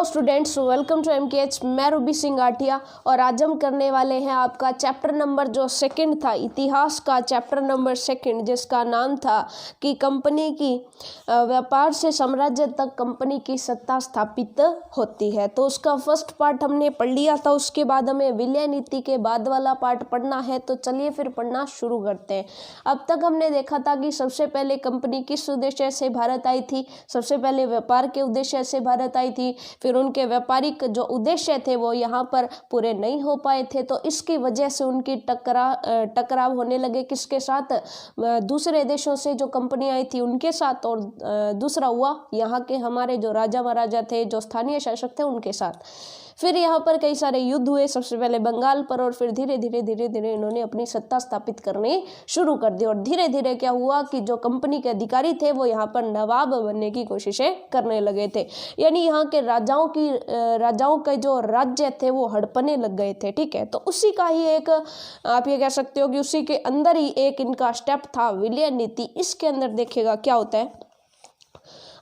Students, welcome to एमकेएच। मैं Ruby Singh Atiya और आज हम करने वाले हैं आपका चैप्टर नंबर जो सेकंड था, इतिहास का चैप्टर नंबर सेकंड, जिसका नाम था कि कंपनी की व्यापार से साम्राज्य तक कंपनी की सत्ता स्थापित होती है। तो उसका फर्स्ट पार्ट हमने पढ़ लिया था। उसके बाद हमें विलय नीति के बाद वाला पार्ट पढ़ना है। तो चलिए फिर पढ़ना शुरू करते हैं। अब तक हमने देखा था कि सबसे पहले कंपनी किस उद्देश्य से भारत आई थी। सबसे पहले व्यापार के उद्देश्य से भारत आई थी। फिर उनके व्यापारिक जो उद्देश्य थे वो यहाँ पर पूरे नहीं हो पाए थे, तो इसकी वजह से उनकी टकराव होने लगे किसके साथ, दूसरे देशों से जो कंपनी आई थी उनके साथ, और दूसरा हुआ यहाँ के हमारे जो राजा महाराजा थे, जो स्थानीय शासक थे, उनके साथ। फिर यहाँ पर कई सारे युद्ध हुए, सबसे पहले बंगाल पर, और फिर धीरे धीरे इन्होंने अपनी सत्ता स्थापित करनी शुरू कर दी। और धीरे धीरे क्या हुआ कि जो कंपनी के अधिकारी थे वो यहाँ पर नवाब बनने की कोशिशें करने लगे थे, यानी यहाँ के राजाओं के जो राज्य थे वो हड़पने लग गए थे। ठीक है, तो उसी का ही एक, आप ये कह सकते हो कि उसी के अंदर ही एक इनका स्टेप था विलय नीति। इसके अंदर देखिएगा क्या होता है,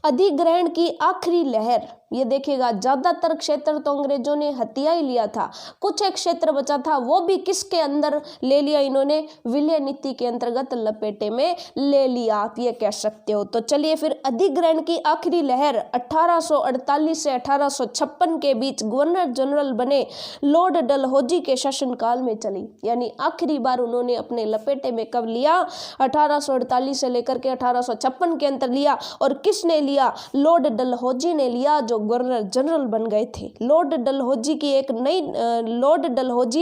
अधिग्रहण की आखिरी लहर। ये देखिएगा ज्यादातर क्षेत्र तो अंग्रेजों ने हथिया ही लिया था, कुछ एक क्षेत्र बचा था वो भी किसके अंदर ले लिया, इन्होंने विलय नीति के अंतर्गत लपेटे में ले लिया, आप ये कह सकते हो। तो चलिए फिर, अधिग्रहण की आखिरी लहर 1848 से 1856 के बीच गवर्नर जनरल बने लॉर्ड डलहौजी के शासनकाल में चली। यानी आखिरी बार उन्होंने अपने लपेटे में कब लिया, 1848 से लेकर के 1856 के अंतर लिया। और किसने लिया, लॉर्ड डलहौजी ने लिया, जो गवर्नर जनरल बन गए थे। लॉर्ड डलहौजी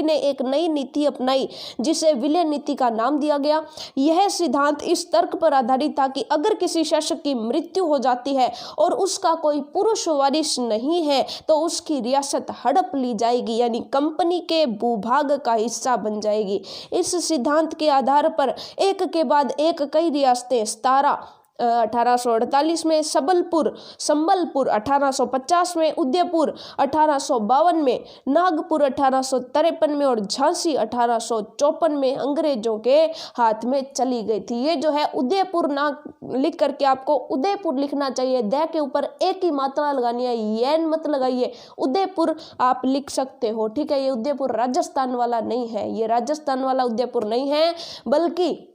ने एक नई नीति अपनाई जिसे विलय नीति का नाम दिया गया। यह सिद्धांत इस तर्क पर आधारित था कि अगर किसी शासक की मृत्यु हो जाती है और उसका कोई पुरुष वारिस नहीं है तो उसकी रियासत हड़प ली जाएगी, यानी कंपनी के भूभाग का हिस्सा बन जाएगी। इस सिद्धांत के आधार पर एक के बाद एक कई रियासतें 1848 में संबलपुर 1850 में, उदयपुर 1852 में, नागपुर 1853 में और झांसी 1854 में अंग्रेजों के हाथ में चली गई थी। ये जो है उदयपुर ना लिख करके आपको उदयपुर लिखना चाहिए, द के ऊपर एक ही मात्रा लगानी है, यैन मत लगाइए, उदयपुर आप लिख सकते हो। ठीक है, ये उदयपुर राजस्थान वाला नहीं है, ये राजस्थान वाला उदयपुर नहीं है, बल्कि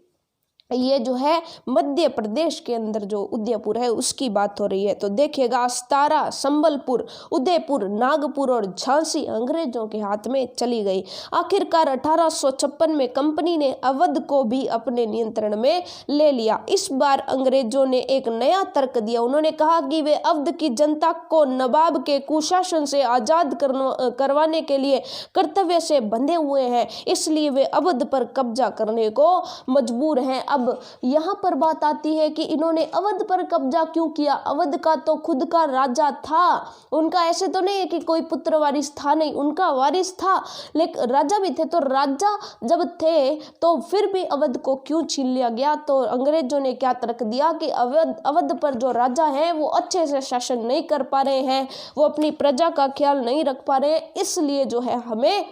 ये जो है मध्य प्रदेश के अंदर जो उदयपुर है उसकी बात हो रही है। तो देखिएगा, सतारा, संबलपुर, उदयपुर, नागपुर और झांसी अंग्रेजों के हाथ में चली गई। आखिरकार 1856 में कंपनी ने अवध को भी अपने नियंत्रण में ले लिया। इस बार अंग्रेजों ने एक नया तर्क दिया। उन्होंने कहा कि वे अवध की जनता को नवाब के कुशासन से आजाद करवाने के लिए कर्तव्य से बंधे हुए हैं, इसलिए वे अवध पर कब्जा करने को मजबूर हैं। अब यहाँ पर बात आती है कि इन्होंने अवध पर कब्जा क्यों किया। अवध का तो खुद का राजा था, उनका ऐसे तो नहीं है कि कोई पुत्र वारिस था, नहीं, उनका वारिस था, लेकिन राजा भी थे। तो राजा जब थे तो फिर भी अवध को क्यों छीन लिया गया। तो अंग्रेजों ने क्या तर्क दिया कि अवध पर जो राजा है वो अच्छे से शासन नहीं कर पा रहे हैं, वो अपनी प्रजा का ख्याल नहीं रख पा रहे हैं, इसलिए जो है हमें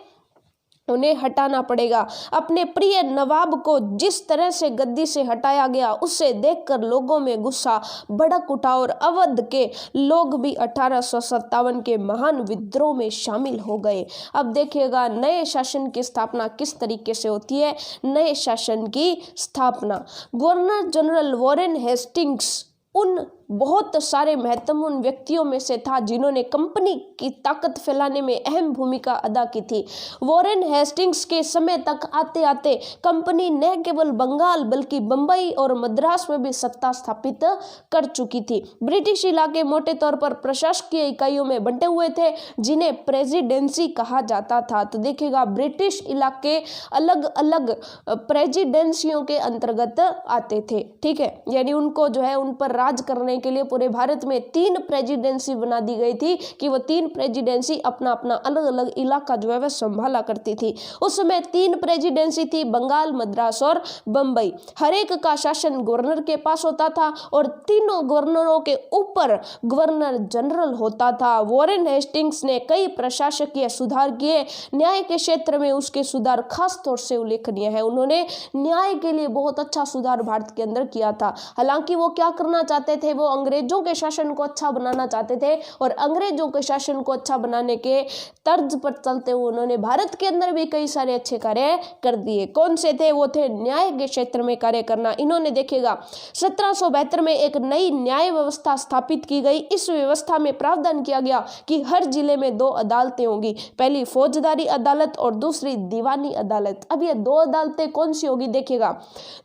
उन्हें हटाना पड़ेगा। अपने प्रिय नवाब को जिस तरह से गद्दी से हटाया गया उससे देखकर लोगों में गुस्सा भड़क उठा और अवध के लोग भी 1857 के महान विद्रोह में शामिल हो गए। अब देखिएगा नए शासन की स्थापना किस तरीके से होती है। नए शासन की स्थापना, गवर्नर जनरल वॉरेन हेस्टिंग्स उन बहुत सारे महत्वपूर्ण व्यक्तियों में से था जिन्होंने कंपनी की ताकत फैलाने में अहम भूमिका अदा की थी। वॉरेन हेस्टिंग्स के समय तक आते आते कंपनी न केवल बंगाल बल्कि बंबई और मद्रास में भी सत्ता स्थापित कर चुकी थी। ब्रिटिश इलाके मोटे तौर पर प्रशासकीय इकाइयों में बंटे हुए थे जिन्हें प्रेसिडेंसी कहा जाता था। तो देखिएगा, ब्रिटिश इलाके अलग अलग प्रेसिडेंसियों के अंतर्गत आते थे। ठीक है, यानी उनको जो है उन पर राज करने के लिए पूरे भारत में 3 प्रेसिडेंसी बना दी गई थी कि वो 3 प्रेसिडेंसी अपना अपना अलग अलग इलाका जो है वह संभाला करती थी। उस समय 3 प्रेसिडेंसी थी, बंगाल, मद्रास और बंबई। हर एक का शासन गवर्नर के पास होता था और तीनों गवर्नरों के ऊपर गवर्नर जनरल होता था। वॉरेन हेस्टिंग्स ने कई प्रशासकीय सुधार किए। न्याय के क्षेत्र में उसके सुधार खास तौर से उल्लेखनीय है। उन्होंने न्याय के लिए बहुत अच्छा सुधार भारत के अंदर किया था। हालांकि वो क्या करना चाहते थे, वो वो अंग्रेजों के शासन को अच्छा बनाना चाहते थे और अंग्रेजों के शासन को अच्छा बनाने के तर्ज पर चलते हुए उन्होंने भारत के अंदर भी कई सारे अच्छे कार्य कर दिए। कौन से थे? वो थे न्याय के क्षेत्र में कार्य करना। इन्होंने देखिएगा 1772 में एक नई न्याय व्यवस्था स्थापित की गई। इस व्यवस्था में प्रावधान किया गया कि हर जिले में 2 अदालतें होंगी, पहली फौजदारी अदालत और दूसरी दीवानी अदालत। अब ये 2 अदालतें कौन सी होगी? देखिएगा,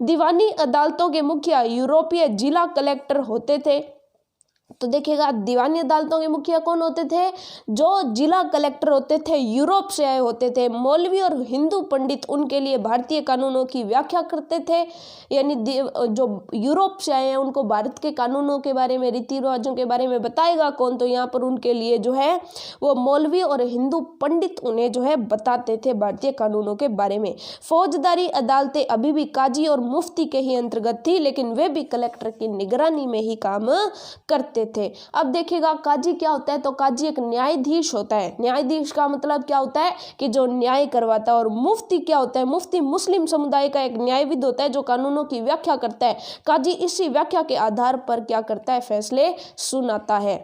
दीवानी अदालतों के मुखिया यूरोपीय जिला कलेक्टर होते थे। तो देखिएगा, दीवानी अदालतों के मुखिया कौन होते थे? जो जिला कलेक्टर होते थे यूरोप से आए होते थे। मौलवी और हिंदू पंडित उनके लिए भारतीय कानूनों की व्याख्या करते थे, यानी जो यूरोप से आए हैं उनको भारत के कानूनों के बारे में, रीति रिवाजों के बारे में बताएगा कौन? तो यहाँ पर उनके लिए जो है वो मौलवी और हिंदू पंडित उन्हें जो है बताते थे भारतीय कानूनों के बारे में। फौजदारी अदालतें अभी भी काजी और मुफ्ती के ही अंतर्गत थी, लेकिन वे भी कलेक्टर की निगरानी में ही काम करते थे। अब देखिएगा, काजी क्या होता है? तो काजी एक न्यायाधीश होता है। न्यायाधीश का मतलब क्या होता है? कि जो न्याय करवाता है। और मुफ्ती क्या होता है? मुफ्ती मुस्लिम समुदाय का एक न्यायविद होता है जो कानूनों की व्याख्या करता है। काजी इसी व्याख्या के आधार पर क्या करता है? फैसले सुनाता है।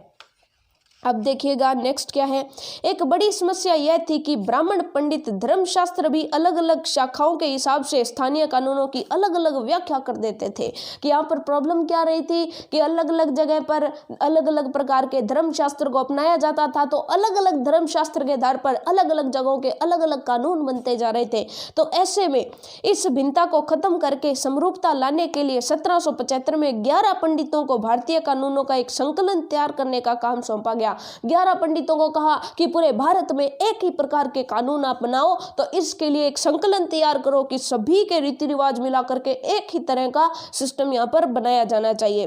अब देखिएगा नेक्स्ट क्या है। एक बड़ी समस्या यह थी कि ब्राह्मण पंडित धर्मशास्त्र भी अलग अलग शाखाओं के हिसाब से स्थानीय कानूनों की अलग अलग व्याख्या कर देते थे। कि यहाँ पर प्रॉब्लम क्या रही थी कि अलग अलग जगह पर अलग अलग प्रकार के धर्मशास्त्र को अपनाया जाता था, तो अलग अलग धर्मशास्त्र के आधार पर अलग अलग जगहों के अलग अलग कानून बनते जा रहे थे। तो ऐसे में इस भिन्नता को खत्म करके समरूपता लाने के लिए 1775 में 11 पंडितों को भारतीय कानूनों का एक संकलन तैयार करने का काम सौंपा गया। 11 पंडितों को कहा कि पूरे भारत में एक ही प्रकार के कानून आप बनाओ, तो इसके लिए एक संकलन तैयार करो कि सभी के रीति रिवाज मिला करके एक ही तरह का सिस्टम यहाँ पर बनाया जाना चाहिए।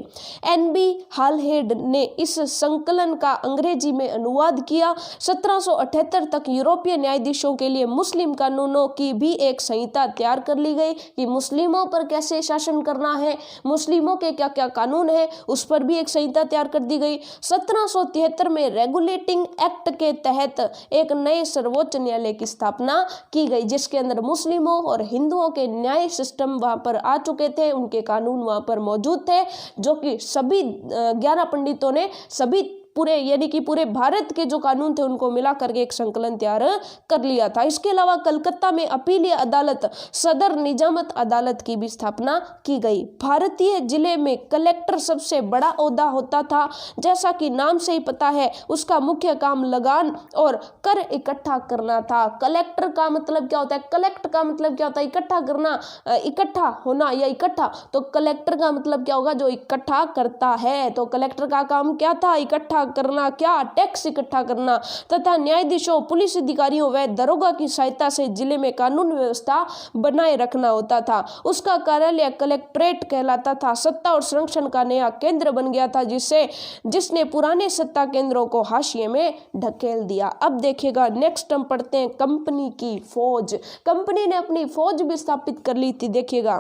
NB हालहेड ने इस संकलन का अंग्रेजी में अनुवाद किया। 1778 तक यूरोपीय न्यायाधीशों के लिए मुस्लिम कानूनों की भी एक संहिता तैयार कर ली गई कि मुस्लिमों पर कैसे शासन करना है, मुस्लिमों के क्या क्या कानून है, उस पर भी एक संहिता तैयार कर दी गई। 1773 में रेगुलेटिंग एक्ट के तहत एक नए सर्वोच्च न्यायालय की स्थापना की गई, जिसके अंदर मुस्लिमों और हिंदुओं के न्याय सिस्टम वहां पर आ चुके थे, उनके कानून वहां पर मौजूद थे, जो कि सभी 11 पंडितों ने सभी पूरे यानी कि पूरे भारत के जो कानून थे उनको मिला करके एक संकलन तैयार कर लिया था। इसके अलावा कलकत्ता में अपीलीय अदालत, सदर निजामत अदालत की भी स्थापना की गई। भारतीय जिले में कलेक्टर सबसे बड़ा ओहदा होता था। जैसा कि नाम से ही पता है, उसका मुख्य काम लगान और कर इकट्ठा करना था। कलेक्टर का मतलब क्या होता है? कलेक्ट का मतलब क्या होता है? इकट्ठा करना, इकट्ठा होना या इकट्ठा। तो कलेक्टर का मतलब क्या होगा? जो इकट्ठा करता है। तो कलेक्टर का काम क्या था? इकट्ठा करना। क्या? टैक्स इकट्ठा करना तथा न्यायाधीशों, पुलिस अधिकारियों व दरोगा की सहायता से जिले में कानून व्यवस्था बनाए रखना होता था। उसका कार्यालय कलेक्ट्रेट कहलाता था। सत्ता और संरक्षण का नया केंद्र बन गया था, जिसने पुराने सत्ता केंद्रों को हाशिए में ढकेल दिया। अब देखिएगा नेक्स्ट हम पढ़ते हैं कंपनी की फौज। कंपनी ने अपनी फौज भी स्थापित कर ली थी। देखिएगा,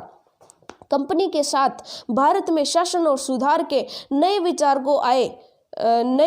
कंपनी के साथ भारत में शासन और सुधार के नए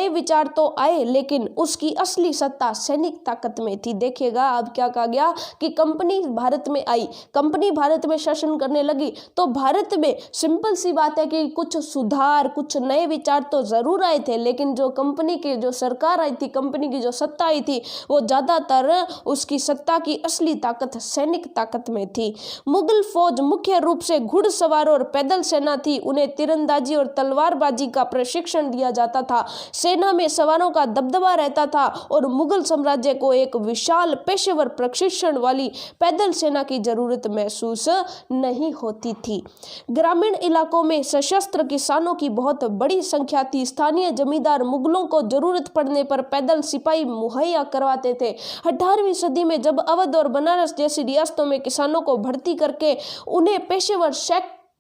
विचार तो आए, लेकिन उसकी असली सत्ता सैनिक ताकत में थी। देखिएगा, अब क्या कहा गया कि कंपनी भारत में आई, कंपनी भारत में शासन करने लगी, तो भारत में सिंपल सी बात है कि कुछ सुधार, कुछ नए विचार तो जरूर आए थे, लेकिन जो कंपनी की जो सरकार आई थी, कंपनी की जो सत्ता आई थी, वो ज्यादातर उसकी सत्ता की असली ताकत सैनिक ताकत में थी। मुगल फौज मुख्य रूप से घुड़सवार और पैदल सेना थी। उन्हें तीरंदाजी और तलवारबाजी का प्रशिक्षण दिया जाता था। सेना में सवारों का दबदबा रहता था और मुगल साम्राज्य को एक विशाल पेशेवर प्रशिक्षण वाली पैदल सेना की जरूरत महसूस नहीं होती थी। ग्रामीण इलाकों में सशस्त्र किसानों की बहुत बड़ी संख्या थी। स्थानीय जमींदार मुगलों को जरूरत पड़ने पर पैदल सिपाही मुहैया करवाते थे। 18वीं सदी में जब अवध और बनारस जैसी रियासतों में किसानों को भर्ती करके उन्हें पेशेवर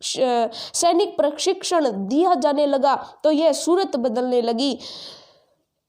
सैनिक प्रशिक्षण दिया जाने लगा, तो यह सूरत बदलने लगी।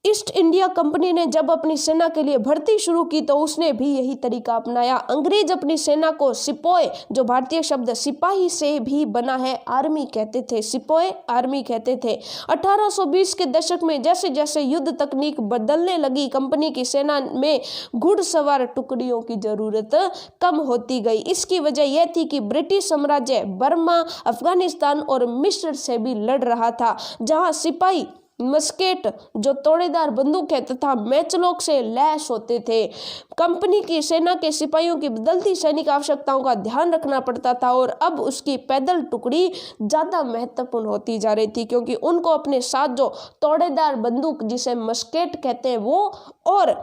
ईस्ट इंडिया कंपनी ने जब अपनी सेना के लिए भर्ती शुरू की तो उसने भी यही तरीका अपनाया। अंग्रेज अपनी सेना को सिपोय, जो भारतीय शब्द सिपाही से भी बना है, आर्मी कहते थे। सिपोय आर्मी कहते थे। 1820 के दशक में जैसे जैसे युद्ध तकनीक बदलने लगी, कंपनी की सेना में घुड़सवार टुकड़ियों की जरूरत कम होती गई। इसकी वजह यह थी कि ब्रिटिश साम्राज्य बर्मा, अफगानिस्तान और मिस्र से भी लड़ रहा था, जहां सिपाही मस्केट, जो तोड़ेदार बंदूक है, तथा मैचलोक से लैस होते थे। कंपनी की सेना के सिपाहियों की बदलती सैनिक आवश्यकताओं का ध्यान रखना पड़ता था और अब उसकी पैदल टुकड़ी ज़्यादा महत्वपूर्ण होती जा रही थी, क्योंकि उनको अपने साथ जो तोड़ेदार बंदूक, जिसे मस्केट कहते हैं, वो और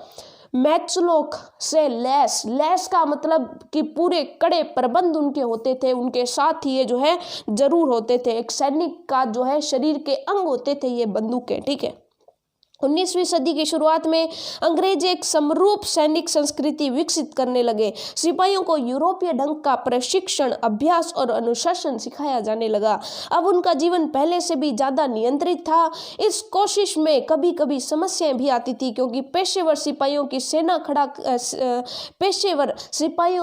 मैचलोक से लैस का मतलब कि पूरे कड़े प्रबंध उनके होते थे, उनके साथ ही ये जो है जरूर होते थे। एक सैनिक का जो है शरीर के अंग होते थे ये बंदूकें, ठीक है। 19वीं सदी की शुरुआत में अंग्रेज एक समरूप सैनिक संस्कृति विकसित करने लगे। सिपाहियों को यूरोपीय ढंग का प्रशिक्षण, अभ्यास और अनुशासन सिखाया जाने लगा। अब उनका जीवन पहले से भी ज़्यादा नियंत्रित था। इस कोशिश में कभी कभी समस्याएं भी आती थी, क्योंकि पेशेवर सिपाहियों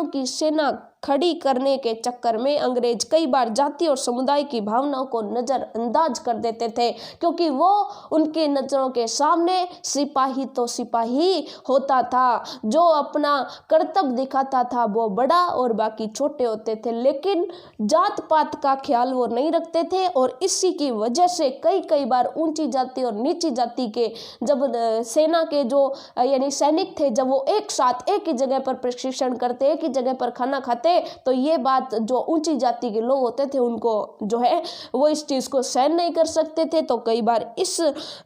की सेना खड़ी करने के चक्कर में अंग्रेज कई बार जाति और समुदाय की भावनाओं को नज़रअंदाज कर देते थे, क्योंकि वो उनकी नज़रों के सामने सिपाही तो सिपाही होता था, जो अपना कर्तव्य दिखाता था वो बड़ा और बाकी छोटे होते थे, लेकिन जात पात का ख्याल वो नहीं रखते थे। और इसी की वजह से कई बार ऊंची जाति और नीची जाति के जब सेना के जो यानी सैनिक थे, जब वो एक साथ एक ही जगह पर प्रशिक्षण करते, एक ही जगह पर खाना खाते, तो ये बात जो ऊंची जाति के लोग होते थे उनको जो है वो इस चीज़ को सहन नहीं कर सकते थे, तो कई बार इस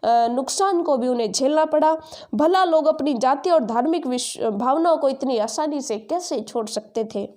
नुकसान को भी उन्हें झेलना पड़ा। भला लोग अपनी जाति और धार्मिक भावनाओं को इतनी आसानी से कैसे छोड़ सकते थे?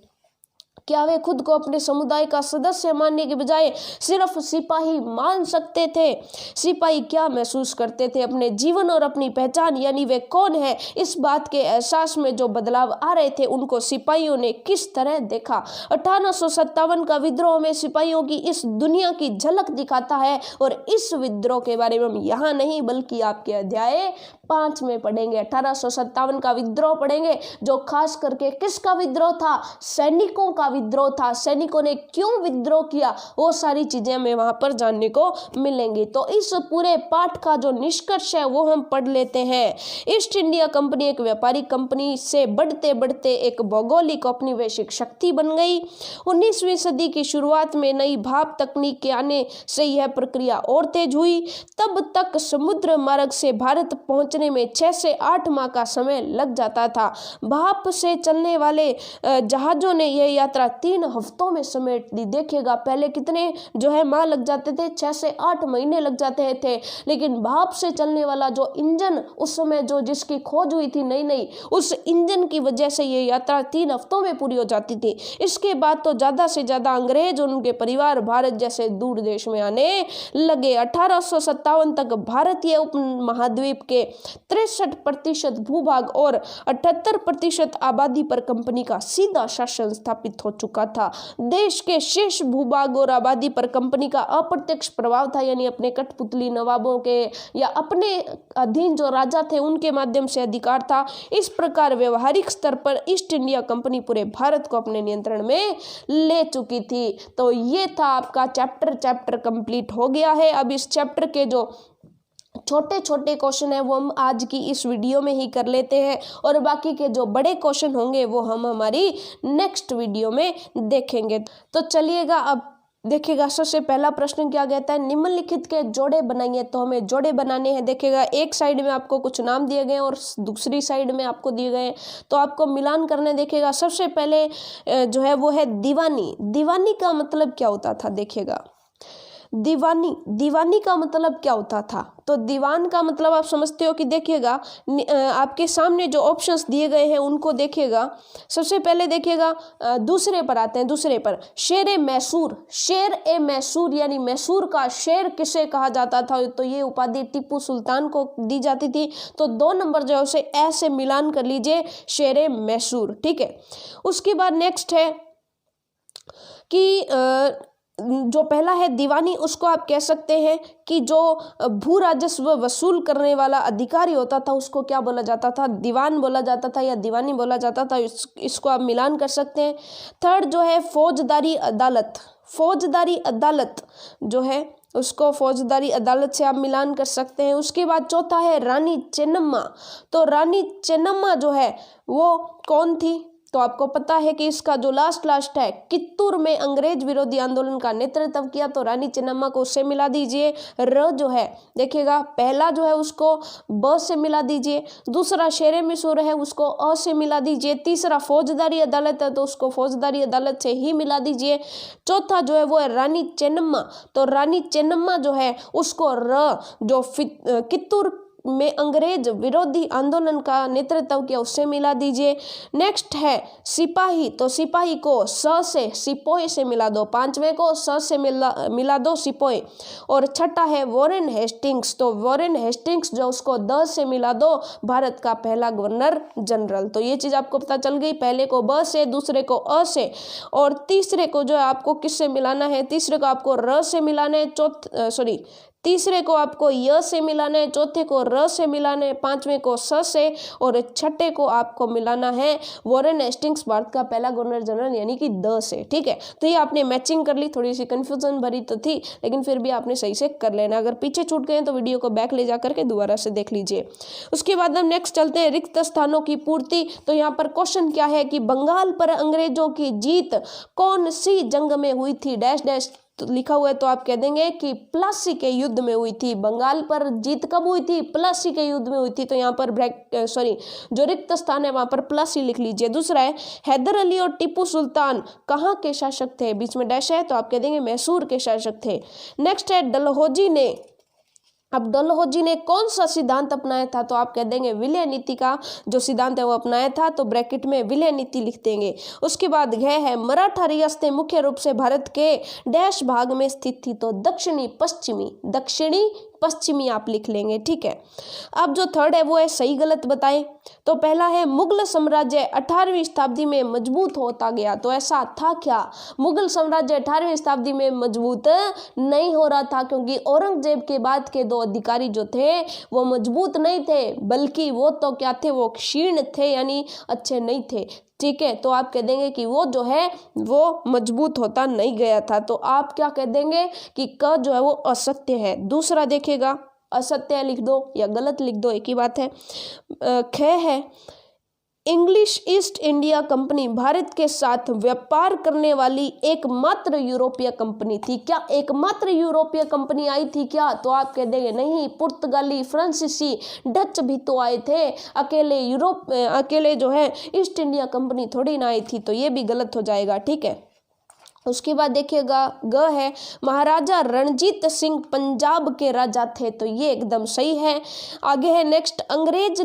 क्या वे खुद को अपने समुदाय का सदस्य मानने के बजाय सिर्फ सिपाही मान सकते थे? सिपाही क्या महसूस करते थे? अपने जीवन और अपनी पहचान, यानी वे कौन है, इस बात के एहसास में जो बदलाव आ रहे थे, उनको सिपाहियों ने किस तरह देखा? 1857 का विद्रोह में सिपाहियों की इस दुनिया की झलक दिखाता है, और इस विद्रोह के बारे में हम यहाँ नहीं बल्कि आपके अध्याय 5 में पढ़ेंगे। 1857 का विद्रोह पढ़ेंगे, जो खास करके किसका विद्रोह था? सैनिकों का विद्रोह था। सैनिकों ने क्यों विद्रोह किया, वो सारी चीजें हमें वहां पर जानने को मिलेंगी। तो इस पूरे पाठ का जो निष्कर्ष है वो हम पढ़ लेते हैं। ईस्ट इंडिया कंपनी एक व्यापारिक कंपनी से बढ़ते बढ़ते एक भौगोलिक औपनिवेशिक शक्ति बन गई। 19वीं सदी की शुरुआत में नई भाप तकनीक के आने से यह प्रक्रिया और तेज हुई। तब तक समुद्र मार्ग से भारत पहुंचने में 6 से 8 माह का समय लग जाता था। भाप से चलने वाले जहाजों ने यह यात्रा 3 हफ्तों में समेट दी। देखिएगा, पहले कितने जो है माह लग जाते थे, 6 से 8 महीने लग जाते थे, लेकिन भाप से चलने वाला जो इंजन उस समय जो जिसकी खोज हुई थी नई, उस इंजन की वजह से ये यात्रा 3 हफ्तों में पूरी हो जाती थी। इसके बाद तो ज़्यादा से ज़्यादा अंग्रेज और उनके परिवार भारत जैसे दूर देश में आने लगे। 1857 तक भारतीय उपमहाद्वीप के 63% भूभाग और 78% आबादी पर कंपनी का सीधा शासन स्थापित हो चुका था। देश के शेष भूभाग और आबादी पर कंपनी का अप्रत्यक्ष प्रभाव था, यानी अपने कठपुतली नवाबों के या अपने अधीन जो राजा थे उनके माध्यम से अधिकार था। इस प्रकार व्यवहारिक स्तर पर ईस्ट इंडिया कंपनी पूरे भारत को अपने नियंत्रण में ले चुकी थी। तो ये था आपका चैप्टर कंप्लीट हो गया है। अब इस चैप्टर के जो छोटे छोटे क्वेश्चन है वो हम आज की इस वीडियो में ही कर लेते हैं, और बाकी के जो बड़े क्वेश्चन होंगे वो हम हमारी नेक्स्ट वीडियो में देखेंगे। तो चलिएगा, अब देखिएगा, सबसे पहला प्रश्न क्या कहता है, निम्नलिखित के जोड़े बनाइए। तो हमें जोड़े बनाने हैं। देखिएगा, एक साइड में आपको कुछ नाम दिए गए और दूसरी साइड में आपको दिए गए, तो आपको मिलान करने। देखिएगा, सबसे पहले जो है वो है दीवानी। दीवानी का मतलब क्या होता था? देखिएगा, दीवानी का मतलब क्या होता था? तो दीवान का मतलब आप समझते हो कि देखिएगा, आपके सामने जो ऑप्शंस दिए गए हैं उनको देखिएगा। सबसे पहले देखिएगा, दूसरे पर आते हैं। दूसरे पर शेर ए मैसूर, यानी मैसूर का शेर किसे कहा जाता था? तो ये उपाधि टीपू सुल्तान को दी जाती थी। तो 2 नंबर जो है उसे ऐसे मिलान कर लीजिए, शेर ए मैसूर, ठीक है। उसके बाद नेक्स्ट है कि जो पहला है दीवानी, उसको आप कह सकते हैं कि जो भू राजस्व वसूल करने वाला अधिकारी होता था उसको क्या बोला जाता था, दीवान बोला जाता था या दीवानी बोला जाता था। इसको आप मिलान कर सकते हैं। थर्ड जो है फौजदारी अदालत, फौजदारी अदालत जो है उसको फौजदारी अदालत से आप मिलान कर सकते हैं। उसके बाद चौथा है रानी चेन्नम्मा। तो रानी चेन्नम्मा जो है वो कौन थी, तो आपको पता है कि इसका जो लास्ट है, कित्तूर में अंग्रेज विरोधी आंदोलन का नेतृत्व किया, तो रानी चेन्नम्मा को उससे मिला दीजिए। र जो है देखिएगा पहला जो है उसको ब से मिला दीजिए, दूसरा शेरे मिसूर है उसको अ से मिला दीजिए, तीसरा फौजदारी अदालत है तो उसको फौजदारी अदालत से ही मिला दीजिए, चौथा जो है वो है रानी चेन्नम्मा। तो रानी चेन्नम्मा जो है उसको र जो कित्तूर में अंग्रेज विरोधी आंदोलन का नेतृत्व किया उससे मिला दीजिए। नेक्स्ट है सिपाही, तो सिपाही को स से सिपोही से मिला दो, पांचवें को स से मिला दो सिपोही। और छठा है वॉरेन हेस्टिंग्स, तो वॉरेन हेस्टिंग्स जो उसको द से मिला दो, भारत का पहला गवर्नर जनरल। तो ये चीज़ आपको पता चल गई, पहले को ब से, दूसरे को अ से, और तीसरे को जो है आपको किससे मिलाना है, तीसरे को आपको र से मिलाना है, तीसरे को आपको य से मिलाना है, चौथे को र से मिलाना है, पांचवें को स से, और छठे को आपको मिलाना है वॉरेन हेस्टिंग्स भारत का पहला गवर्नर जनरल यानी कि द से। ठीक है, तो ये आपने मैचिंग कर ली, थोड़ी सी कंफ्यूजन भरी तो थी लेकिन फिर भी आपने सही से कर लेना। अगर पीछे छूट गए तो वीडियो को बैक ले जा करके दोबारा से देख लीजिए। उसके बाद हम नेक्स्ट चलते हैं रिक्त स्थानों की पूर्ति। तो यहाँ पर क्वेश्चन क्या है कि बंगाल पर अंग्रेजों की जीत कौन सी जंग में हुई थी, डैश डैश तो लिखा हुआ है, तो आप कह देंगे कि प्लासी के युद्ध में हुई थी। बंगाल पर जीत कब हुई थी, प्लासी के युद्ध में हुई थी। तो यहाँ पर जो रिक्त स्थान है वहां पर प्लासी लिख लीजिए। दूसरा है हैदर अली और टीपू सुल्तान कहाँ के शासक थे, बीच में डैश है तो आप कह देंगे मैसूर के शासक थे। नेक्स्ट है डलहौजी ने, अब डलहौजी ने कौन सा सिद्धांत अपनाया था, तो आप कह देंगे विलय नीति का जो सिद्धांत है वो अपनाया था, तो ब्रैकेट में विलय नीति लिख देंगे। उसके बाद घ है मराठा रियासतें मुख्य रूप से भारत के डैश भाग में स्थित थी, तो दक्षिणी पश्चिमी आप लिख लेंगे। ठीक है, अब जो थर्ड है वो है सही गलत बताएं। तो पहला है मुगल साम्राज्य 18वीं शताब्दी में मजबूत होता गया, तो ऐसा था क्या, मुगल साम्राज्य 18वीं शताब्दी में मजबूत नहीं हो रहा था, क्योंकि औरंगजेब के बाद के दो अधिकारी जो थे वो मजबूत नहीं थे, बल्कि वो तो क्या थे, वो क्षीण थे यानी अच्छे नहीं थे। ठीक है, तो आप कह देंगे कि वो जो है वो मजबूत होता नहीं गया था, तो आप क्या कह देंगे कि क जो है वो असत्य है। दूसरा देखिएगा असत्य लिख दो या गलत लिख दो, एक ही बात है। ख है English east India company Bharat के साथ व्यापार करने वाली एकमात्र यूरोपीय कंपनी थी। क्या एकमात्र यूरोपीय कंपनी आई थी क्या, तो आप कह देंगे नहीं, पुर्तगाली, फ्रांसीसी, डच भी तो आए थे, अकेले जो है ईस्ट इंडिया कंपनी थोड़ी ना आई थी, तो ये भी गलत हो जाएगा। ठीक है, उसके बाद देखिएगा ग है महाराजा रणजीत सिंह पंजाब के राजा थे, तो ये एकदम सही है। आगे है नेक्स्ट अंग्रेजों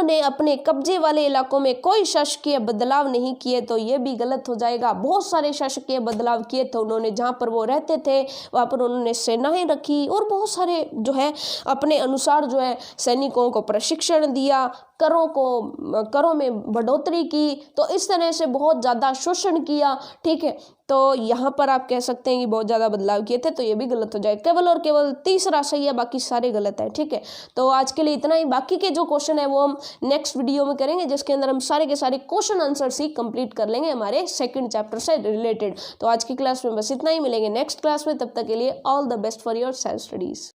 ने अपने कब्जे वाले इलाकों में कोई शासकीय बदलाव नहीं किए, तो ये भी गलत हो जाएगा। बहुत सारे शासकीय बदलाव किए थे उन्होंने, जहाँ पर वो रहते थे वहाँ पर उन्होंने सेनाएं रखी और बहुत सारे जो है अपने अनुसार जो है सैनिकों को प्रशिक्षण दिया, करों में बढ़ोतरी की, तो इस तरह से बहुत ज़्यादा शोषण किया। ठीक है, तो यहाँ पर आप कह सकते हैं कि बहुत ज़्यादा बदलाव किए थे, तो ये भी गलत हो जाएगा। केवल और केवल तीसरा सही है, बाकी सारे गलत हैं। ठीक है, तो आज के लिए इतना ही। बाकी के जो क्वेश्चन है वो हम नेक्स्ट वीडियो में करेंगे, जिसके अंदर हम सारे के सारे क्वेश्चन आंसर्स ही कंप्लीट कर लेंगे हमारे सेकंड चैप्टर से रिलेटेड। तो आज की क्लास में बस इतना ही, मिलेंगे नेक्स्ट क्लास में, तब तक के लिए all the best for your self studies.